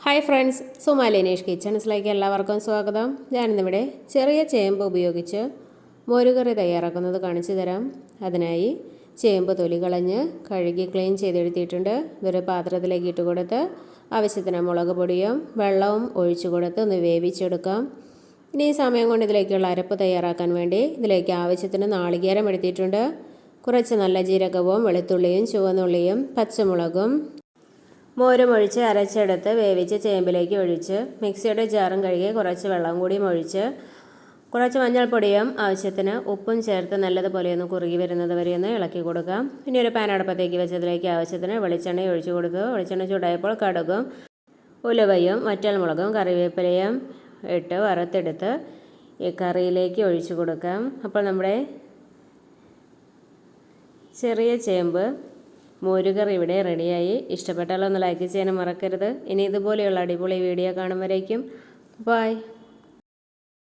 Hi friends, സുമാലിനേഷ് കിച്ചൺസിലേക്ക് എല്ലാവർക്കും സ്വാഗതം. ഞാനിന്നിവിടെ ചെറിയ ചേമ്പ് ഉപയോഗിച്ച് മോരുകറി തയ്യാറാക്കുന്നത് കാണിച്ചു തരാം. അതിനായി ചേമ്പ് തൊലി കളഞ്ഞ് കഴുകി ക്ലീൻ ചെയ്തെടുത്തിട്ടുണ്ട്. ഇതൊരു പാത്രത്തിലേക്ക് ഇട്ട് കൊടുത്ത് ആവശ്യത്തിന് മുളക് പൊടിയും വെള്ളവും ഒഴിച്ചു കൊടുത്ത് ഒന്ന് വേവിച്ചെടുക്കാം. ഇനി ഈ സമയം കൊണ്ട് ഇതിലേക്കുള്ള അരപ്പ് തയ്യാറാക്കാൻ വേണ്ടി ഇതിലേക്ക് ആവശ്യത്തിന് നാളികേരം എടുത്തിട്ടുണ്ട്. കുറച്ച് നല്ല ജീരകവും വെളുത്തുള്ളിയും ചുവന്നുള്ളിയും പച്ചമുളകും മോരും ഒഴിച്ച് അരച്ചെടുത്ത് വേവിച്ച് ചേമ്പിലേക്ക് ഒഴിച്ച് മിക്സിയുടെ ജാറും കഴുകി കുറച്ച് വെള്ളം കൂടിയും ഒഴിച്ച് കുറച്ച് മഞ്ഞൾപ്പൊടിയും ആവശ്യത്തിന് ഉപ്പും ചേർത്ത് നല്ലതുപോലെ ഒന്ന് കുറുകി വരുന്നത് വരെ ഒന്ന് ഇളക്കി കൊടുക്കാം. ഇനി ഒരു പാൻ അടുപ്പത്തേക്ക് വെച്ചതിലേക്ക് ആവശ്യത്തിന് വെളിച്ചെണ്ണ ഒഴിച്ചു കൊടുത്തു. വെളിച്ചെണ്ണ ചൂടായപ്പോൾ കടുകും ഉലുവയും വറ്റൽമുളകും കറിവേപ്പിലയും ഇട്ട് വറുത്തെടുത്ത് ഈ കറിയിലേക്ക് ഒഴിച്ചു കൊടുക്കാം. അപ്പോൾ നമ്മുടെ ചെറിയ ചേമ്പ് മോരുകറി ഇവിടെ റെഡിയായി. ഇഷ്ടപ്പെട്ടാലൊന്ന് ലൈക്ക് ചെയ്യാനും മറക്കരുത്. ഇനി ഇതുപോലെയുള്ള അടിപൊളി വീഡിയോ കാണും വരേക്കും ബൈ.